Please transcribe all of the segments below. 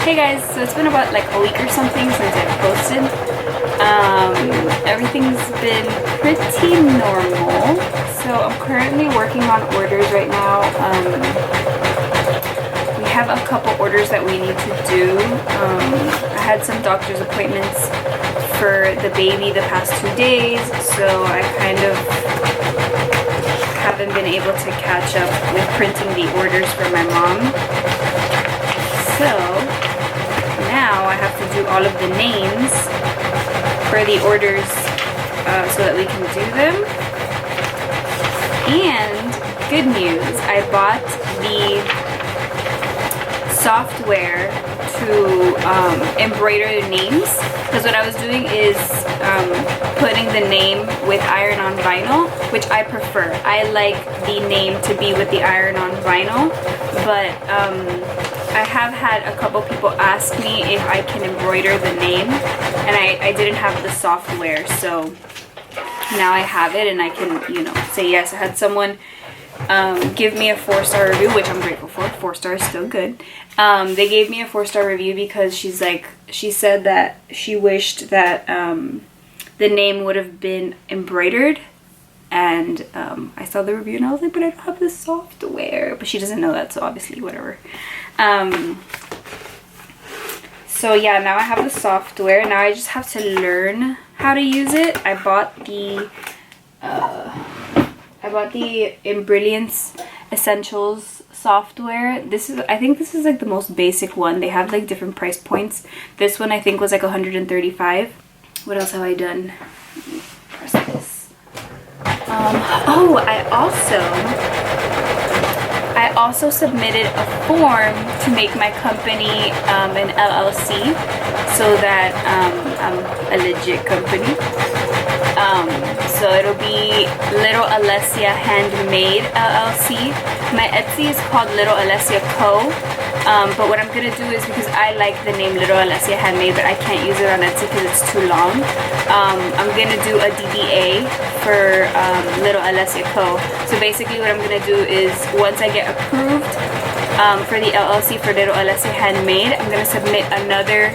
Hey guys, so it's been about like a week or something since I posted. Everything's been pretty normal. So I'm currently working on orders right now. We have a couple orders that we need to do. I had some doctor's appointments for the baby the past 2 days, so I kind of haven't been able to catch up with printing the orders for my mom. So now I have to do all of the names for the orders so that we can do them. And good news, I bought the software to embroider the names, because what I was doing is putting the name with iron-on vinyl, which I prefer. I like the name to be with the iron-on vinyl, but I have had a couple people ask me if I can embroider the name, and I didn't have the software, so now I have it and I can, you know, say yes. I had someone give me a 4-star review, which I'm grateful for. 4 stars, still good. They gave me a 4-star review because she said that she wished that the name would have been embroidered, and I saw the review and I was like, but I don't have the software. But she doesn't know that, so obviously whatever. So yeah, now I have the software. Now I just have to learn how to use it. I bought the EMBRILLIANCE Essentials software. I think this is like the most basic one. They have like different price points. This one I think was like 135. What else have I done? Press this. Oh, I also submitted a form to make my company an LLC, so that I'm a legit company. So it'll be Little Alessia Handmade LLC. My Etsy is called Little Alessia Co. But what I'm gonna do is, because I like the name Little Alessia Handmade, but I can't use it on Etsy because it's too long. I'm gonna do a DBA for Little Alessia Co. So basically what I'm gonna do is, once I get approved for the LLC for Little Alessia Handmade, I'm gonna submit another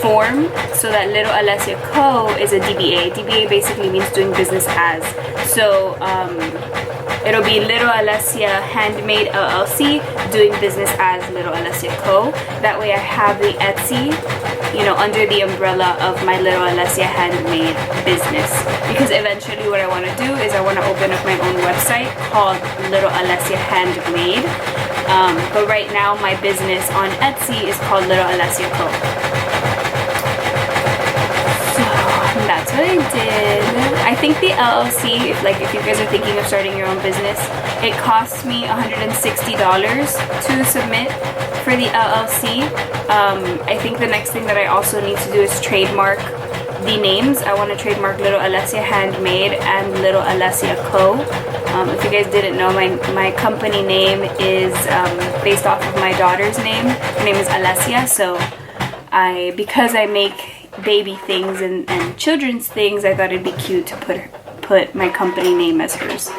form so that Little Alessia Co. is a DBA. DBA basically means doing business as. So it'll be Little Alessia Handmade LLC doing business as Little Alessia Co. That way I have the Etsy, you know, under the umbrella of my Little Alessia Handmade business. Because eventually what I want to do is I want to open up my own website called Little Alessia Handmade. But right now my business on Etsy is called Little Alessia Co. That's what I did. I think the LLC, if you guys are thinking of starting your own business, it costs me $160 to submit for the LLC. I think the next thing that I also need to do is trademark the names. I want to trademark Little Alessia Handmade and Little Alessia Co. If you guys didn't know, my company name is based off of my daughter's name. Her name is Alessia, so because I make baby things and children's things, I thought it'd be cute to put my company name as hers.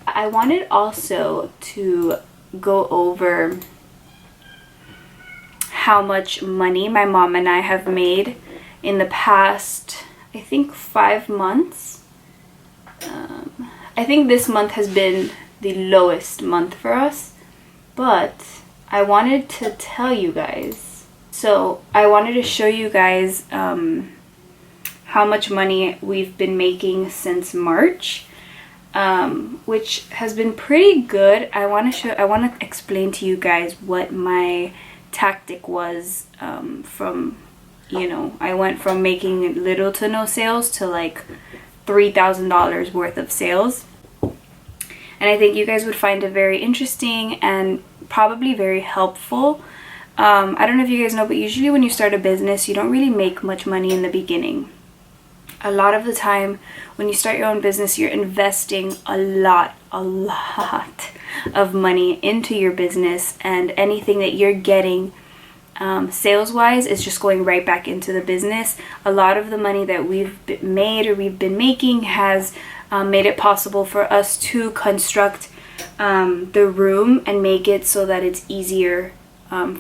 I wanted also to go over how much money my mom and I have made in the past, I think, 5 months. I think this month has been the lowest month for us, but I wanted to tell you guys. So I wanted to show you guys how much money we've been making since March, which has been pretty good. I want to explain to you guys what my tactic was from, you know, I went from making little to no sales to like $3,000 worth of sales. And I think you guys would find it very interesting and probably very helpful. I don't know if you guys know, but usually when you start a business, you don't really make much money in the beginning. A lot of the time when you start your own business, you're investing a lot of money into your business, and anything that you're getting sales wise is just going right back into the business. A lot of the money that we've made or we've been making has made it possible for us to construct the room and make it so that it's easier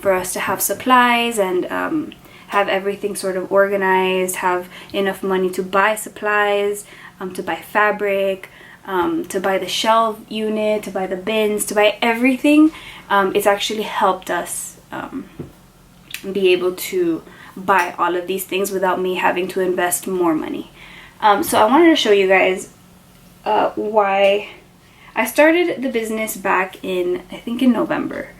for us to have supplies and have everything sort of organized, have enough money to buy supplies, to buy fabric, to buy the shelf unit, to buy the bins, to buy everything. It's actually helped us be able to buy all of these things without me having to invest more money. So I wanted to show you guys why I started the business back in, I think in November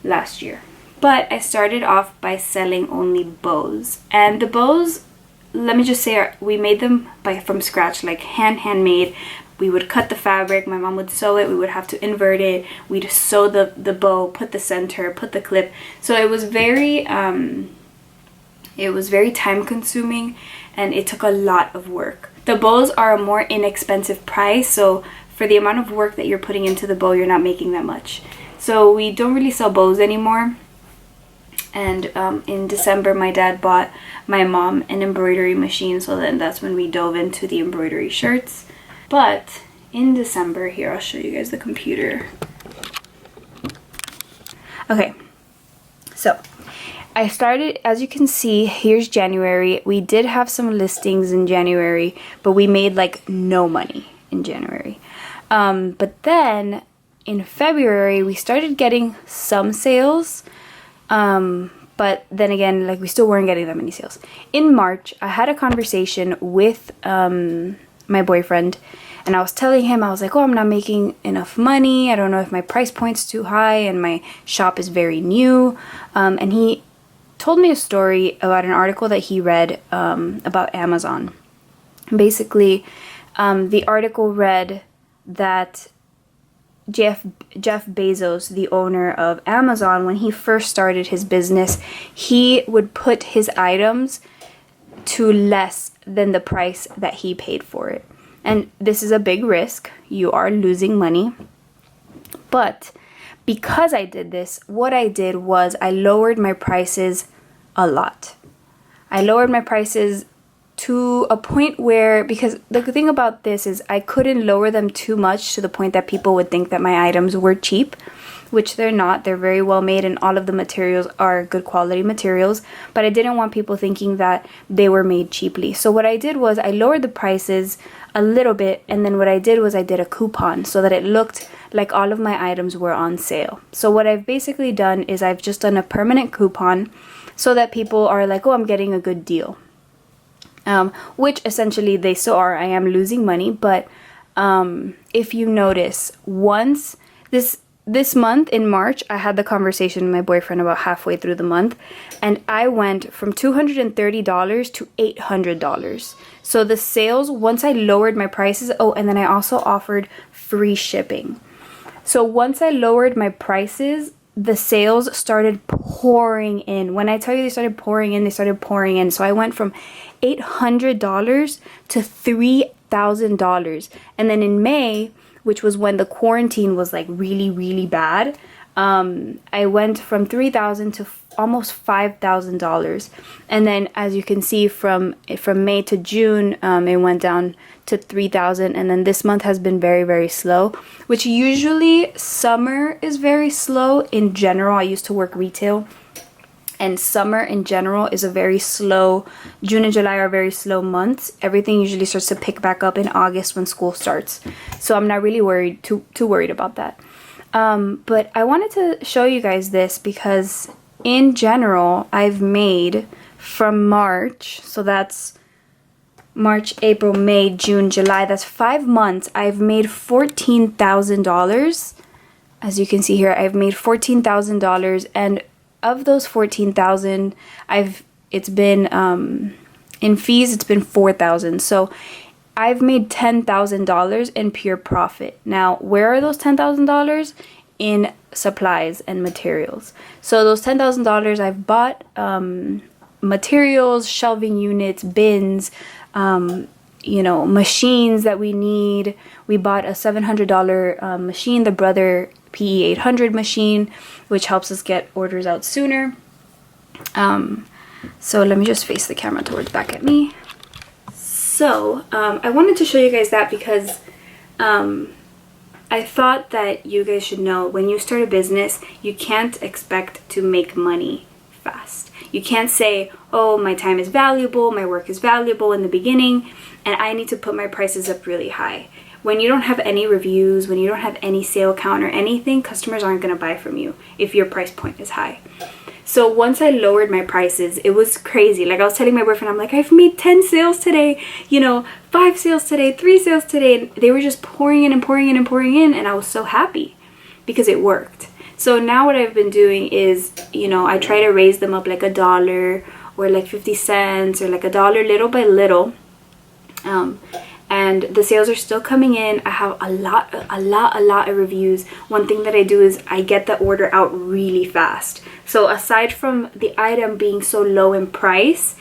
last year. But I started off by selling only bows. And the bows, let me just say, we made them from scratch, like handmade. We would cut the fabric, my mom would sew it, we would have to invert it, we'd sew the bow, put the center, put the clip. So it was very time consuming, and it took a lot of work. The bows are a more inexpensive price, so for the amount of work that you're putting into the bow, you're not making that much. So we don't really sell bows anymore. And in December, my dad bought my mom an embroidery machine, so then that's when we dove into the embroidery shirts. But in December, here, I'll show you guys the computer. Okay, so I started, as you can see, here's January. We did have some listings in January, but we made like no money in January. But then in February, we started getting some sales. But then again, like we still weren't getting that many sales. In March, I had a conversation with my boyfriend, and I was telling him, I was like, oh, I'm not making enough money. I don't know if my price point's too high, and my shop is very new. And he told me a story about an article that he read about Amazon. Basically, the article read that Jeff Bezos, the owner of Amazon, when he first started his business, he would put his items to less than the price that he paid for it. And this is a big risk. You are losing money. But because I did this, what I did was I lowered my prices a lot. I lowered my prices to a point where, because the thing about this is I couldn't lower them too much to the point that people would think that my items were cheap, which they're not. They're very well made, and all of the materials are good quality materials, but I didn't want people thinking that they were made cheaply. So what I did was I lowered the prices a little bit, and then what I did was I did a coupon so that it looked like all of my items were on sale. So what I've basically done is I've just done a permanent coupon so that people are like, oh, I'm getting a good deal. Which essentially they still are. I am losing money, but if you notice, once this month in March, I had the conversation with my boyfriend about halfway through the month, and I went from $230 to $800. So the sales, once I lowered my prices, oh, and then I also offered free shipping. So once I lowered my prices, the sales started pouring in. When I tell you they started pouring in, they started pouring in. So I went from $800 to $3,000. And then in May, which was when the quarantine was like really, really bad, I went from $3,000 to almost $5,000. And then as you can see, from May to June, it went down to $3,000. And then this month has been very, very slow, which usually summer is very slow in general. I used to work retail, and summer in general is a very slow, June and July are very slow months. Everything usually starts to pick back up in August when school starts. So I'm not really too worried about that. But I wanted to show you guys this because in general, I've made from March, so that's March, April, May, June, July, that's 5 months, I've made $14,000. As you can see here, I've made $14,000, and of those $14,000, it's been in fees, it's been $4,000. So I've made $10,000 in pure profit. Now, where are those $10,000? In supplies and materials. So those $10,000 I've bought materials, shelving units, bins, machines that we need. We bought a $700 machine, the Brother PE800 machine, which helps us get orders out sooner. So let me just face the camera towards back at me. So I wanted to show you guys that because I thought that you guys should know, when you start a business, you can't expect to make money fast. You can't say, oh, my time is valuable, my work is valuable in the beginning, and I need to put my prices up really high. When you don't have any reviews, when you don't have any sale count or anything, customers aren't going to buy from you if your price point is high. So once I lowered my prices, it was crazy. Like I was telling my boyfriend, I'm like, I've made 10 sales today, you know, 5 sales today, 3 sales today. And they were just pouring in and pouring in and pouring in. And I was so happy because it worked. So now what I've been doing is, you know, I try to raise them up like $1 or like 50 cents or like $1 little by little. And the sales are still coming in. I have a lot of reviews. One thing that I do is I get the order out really fast. So aside from the item being so low in price,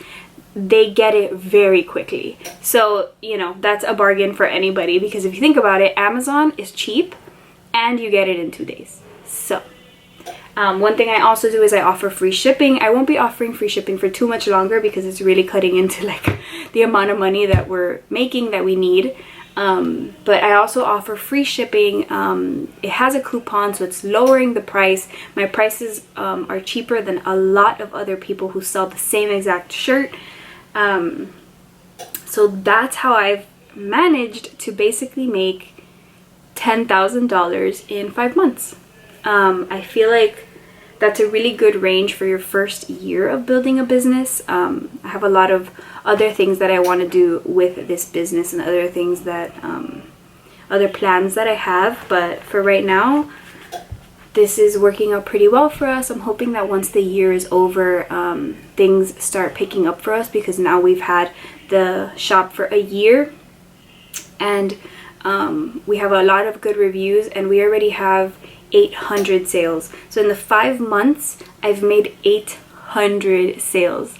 they get it very quickly. So, you know, that's a bargain for anybody, because if you think about it, Amazon is cheap and you get it in 2 days. So one thing I also do is I offer free shipping. I won't be offering free shipping for too much longer because it's really cutting into like the amount of money that we're making that we need. But I also offer free shipping. It has a coupon, so it's lowering the price. My prices are cheaper than a lot of other people who sell the same exact shirt. So that's how I've managed to basically make $10,000 in 5 months. I feel like that's a really good range for your first year of building a business. I have a lot of other things that I want to do with this business and other things that, other plans that I have. But for right now, this is working out pretty well for us. I'm hoping that once the year is over, things start picking up for us, because now we've had the shop for a year and we have a lot of good reviews, and we already have 800 sales. So in the 5 months, I've made 800 sales.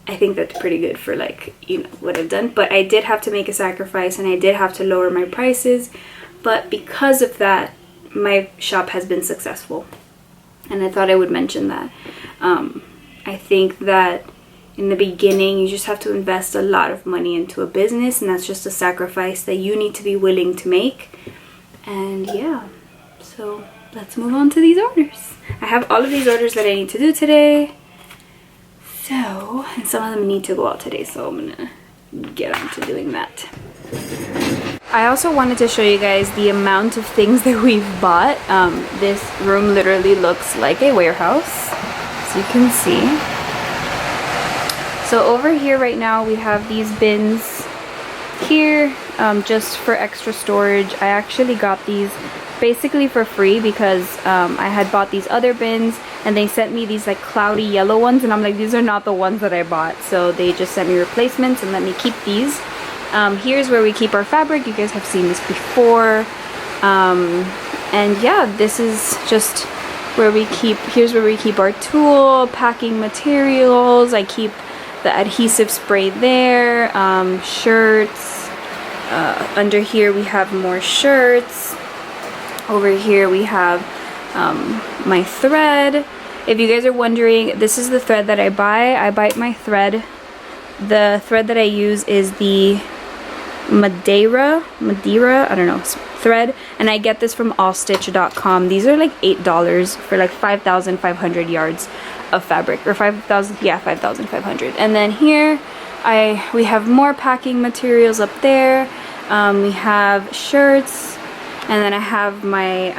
I think that's pretty good for, like, you know, what I've done. But I did have to make a sacrifice, and I did have to lower my prices. But because of that, my shop has been successful. And I thought I would mention that. I think that in the beginning, you just have to invest a lot of money into a business, and that's just a sacrifice that you need to be willing to make. And yeah. So let's move on to these orders. I have all of these orders that I need to do today. So, and some of them need to go out today, so I'm gonna get on to doing that. I also wanted to show you guys the amount of things that we've bought. This room literally looks like a warehouse, as you can see. So over here right now we have these bins here, just for extra storage. I actually got these basically for free because I had bought these other bins, and they sent me these like cloudy yellow ones, and I'm like, these are not the ones that I bought. So they just sent me replacements and let me keep these. Here's where we keep our fabric. You guys have seen this before. And yeah, this is just where we keep, here's where we keep our tool, packing materials. I keep the adhesive spray there, shirts. Under here we have more shirts. Over here we have my thread. If you guys are wondering, this is the thread that I buy. I buy my thread. The thread that I use is the Madeira, I don't know, thread, and I get this from allstitch.com. These are like $8 for like 5,500 yards of fabric, or 5,000, yeah, 5,500. And then here we have more packing materials up there. We have shirts, and then I have my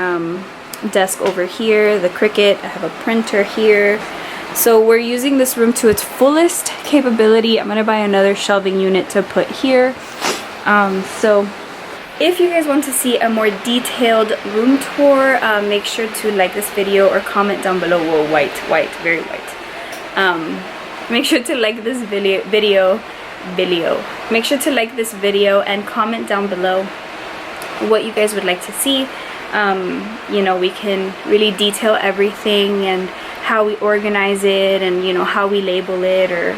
desk over here, the Cricut. I have a printer here. So we're using this room to its fullest capability. I'm gonna buy another shelving unit to put here. So if you guys want to see a more detailed room tour, make sure to like this video or comment down below. Whoa, white, very white. Make sure to like this video. Make sure to like this video and comment down below what you guys would like to see. You know, we can really detail everything and how we organize it, and you know, how we label it, or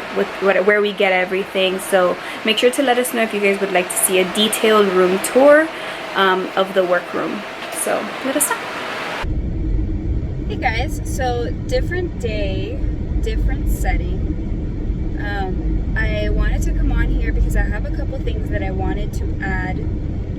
where we get everything. So make sure to let us know if you guys would like to see a detailed room tour of the workroom. So let us know. Hey guys, so different day, different setting. I wanted to come on here because I have a couple things that I wanted to add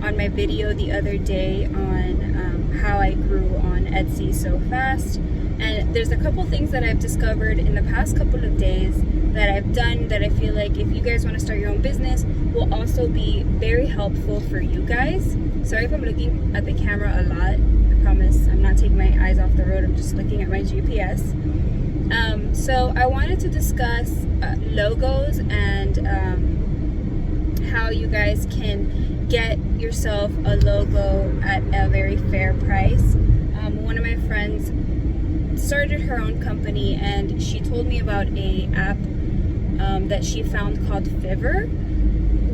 on my video the other day on how I grew on Etsy so fast. And there's a couple things that I've discovered in the past couple of days that I've done that I feel like if you guys want to start your own business will also be very helpful for you guys. Sorry if I'm looking at the camera a lot. I promise I'm not taking my eyes off the road. I'm just looking at my GPS. So I wanted to discuss logos and how you guys can get yourself a logo at a very fair price. One of my friends started her own company and she told me about a app that she found called Fiverr.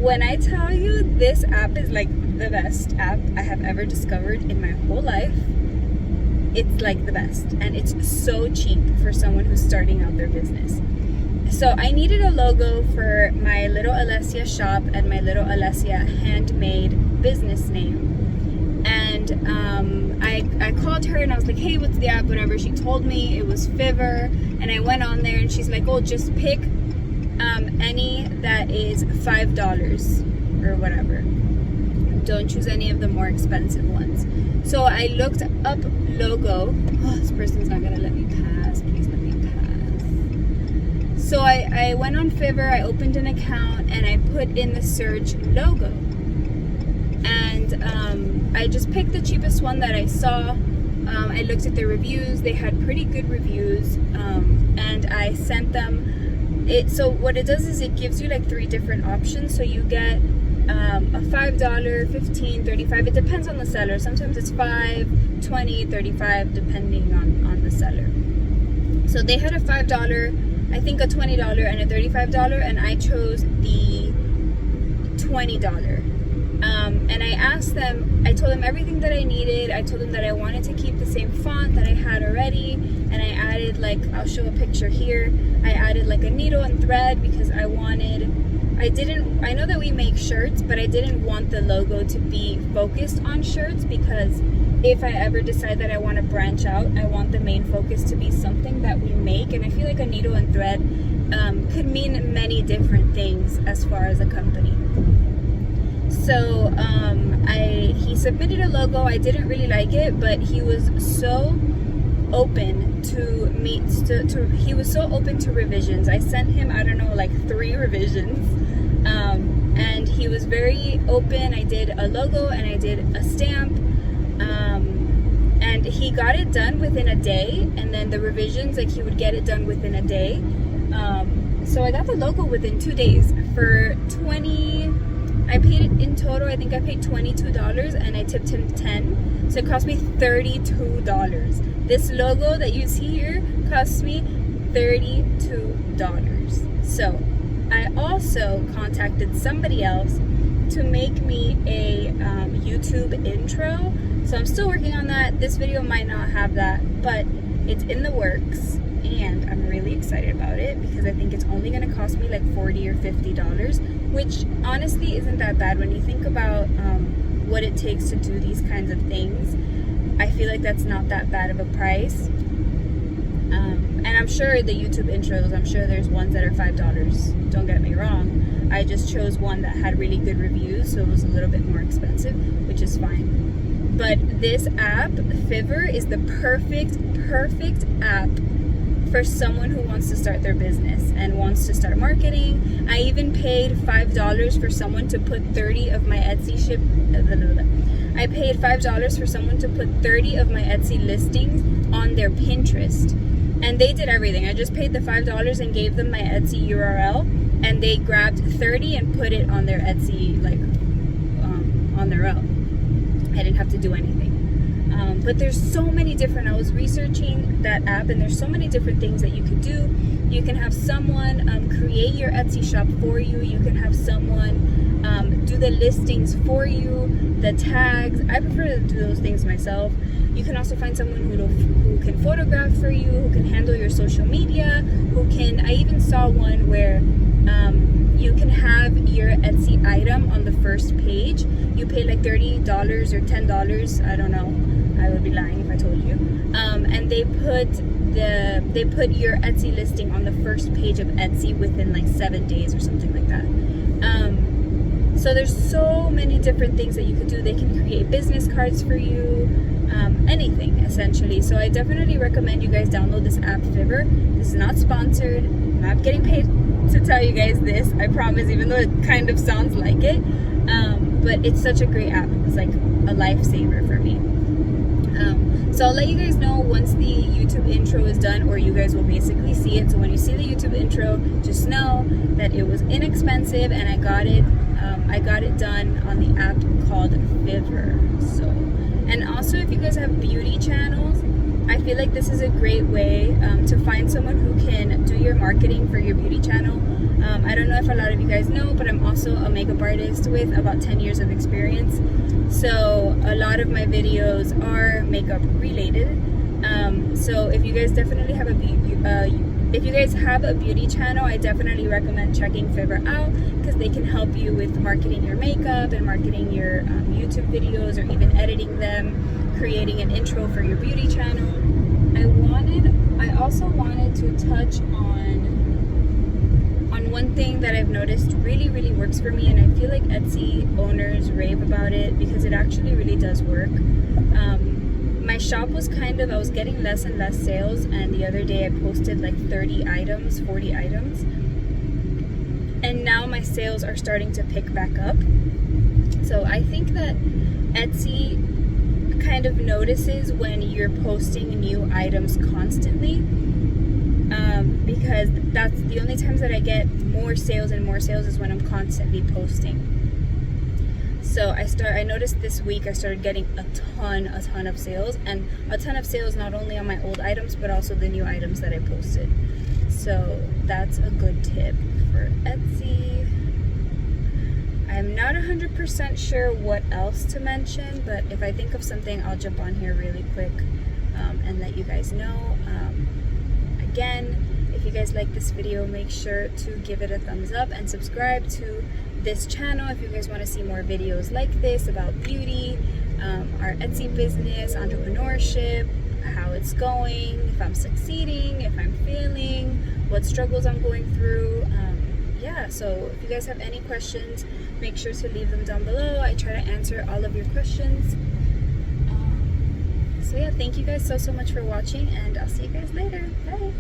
When I tell you, this app is like the best app I have ever discovered in my whole life. It's like the best, and it's so cheap for someone who's starting out their business. So I needed a logo for my Little Alessia shop and my Little Alessia handmade business name. And I called her and I was like, hey, what's the app? Whatever. She told me it was Fiverr, and I went on there and she's like, oh, just pick any that is $5 or whatever. Don't choose any of the more expensive ones. So I looked up logo. Oh, this person's not gonna let me pass. Please let me pass. So I went on Fiverr, I opened an account, and I put in the search logo. And I just picked the cheapest one that I saw. I looked at the reviews. They had pretty good reviews. And I sent them it. So what it does is it gives you like 3 different options. So you get a $5, $15, $35. It depends on the seller. Sometimes it's $5, $20, $35, depending on the seller. So they had a $5, I think a $20, and a $35, and I chose the $20. And I asked them, I told them everything that I needed. I told them that I wanted to keep the same font that I had already, and I added, like, I'll show a picture here. I added like a needle and thread because I know that we make shirts, but I didn't want the logo to be focused on shirts, because if I ever decide that I want to branch out, I want the main focus to be something that we make. And I feel like a needle and thread could mean many different things as far as a company. So he submitted a logo. I didn't really like it, but he was so open to he was so open to revisions. I sent him, I don't know, like 3 revisions, and he was very open. I did a logo and I did a stamp, and he got it done within a day, and then the revisions, like, he would get it done within a day. So I got the logo within 2 days for I paid it in total, I think I paid $22, and I tipped him $10, so it cost me $32. This logo that you see here cost me $32. So I also contacted somebody else to make me a YouTube intro. So I'm still working on that. This video might not have that, but it's in the works, and I'm really excited about it because I think it's only going to cost me like $40 or $50, which honestly isn't that bad when you think about what it takes to do these kinds of things. I feel like that's not that bad of a price. And I'm sure the YouTube intros, I'm sure there's ones that are $5. Don't get me wrong. I just chose one that had really good reviews, so it was a little bit more expensive, which is fine. But this app, Fiverr, is the perfect app for someone who wants to start their business and wants to start marketing. I even paid $5 for someone to put 30 of my Etsy I paid $5 for someone to put 30 of my Etsy listings on their Pinterest. And they did everything. I just paid the $5 and gave them my Etsy URL, and they grabbed 30 and put it on their Etsy, like, on their own. I didn't have to do anything. But there's so many different, I was researching that app, and there's so many different things that you could do. You can have someone create your Etsy shop for you. You can have someone do the listings for you, the tags. I prefer to do those things myself. You can also find someone who can photograph for you, who can handle your social media, I even saw one where you can have your Etsy item on the first page. You pay like $30 or $10, I don't know. I would be lying if I told you. And they put your Etsy listing on the first page of Etsy within like 7 days or something like that. So there's so many different things that you could do. They can create business cards for you, anything essentially. So I definitely recommend you guys download this app, Fiverr. This is not sponsored. I'm not getting paid to tell you guys this, I promise, even though it kind of sounds like it. But it's such a great app. It's like a lifesaver for me. So I'll let you guys know once the YouTube intro is done, or you guys will basically see it. So when you see the YouTube intro, just know that it was inexpensive and I got it done on the app called Fiverr. So, and also if you guys have beauty channels, I feel like this is a great way to find someone who can do your marketing for your beauty channel. I don't know if a lot of you guys know, but I'm also a makeup artist with about 10 years of experience. So a lot of my videos are makeup related. So if you guys definitely have if you guys have a beauty channel, I definitely recommend checking Fiverr out, because they can help you with marketing your makeup and marketing your YouTube videos, or even editing them, creating an intro for your beauty channel. I also wanted to touch on one thing that I've noticed really works for me, and I feel like Etsy owners rave about it because it actually really does work. My shop was I was getting less and less sales, and the other day I posted like 30 items, 40 items, and now my sales are starting to pick back up. So I think that Etsy kind of notices when you're posting new items constantly, because that's the only times that I get more sales is when I'm constantly posting. So I noticed this week I started getting a ton of sales, and a ton of sales not only on my old items but also the new items that I posted. So that's a good tip for Etsy. I'm not 100% sure what else to mention, but if I think of something, I'll jump on here really quick and let you guys know. Again, if you guys like this video, make sure to give it a thumbs up and subscribe to this channel if you guys want to see more videos like this about beauty, our Etsy business, entrepreneurship, how it's going, if I'm succeeding, if I'm failing, what struggles I'm going through. Yeah, so if you guys have any questions, make sure to leave them down below. I try to answer all of your questions. So yeah, thank you guys so much for watching, and I'll see you guys later. Bye.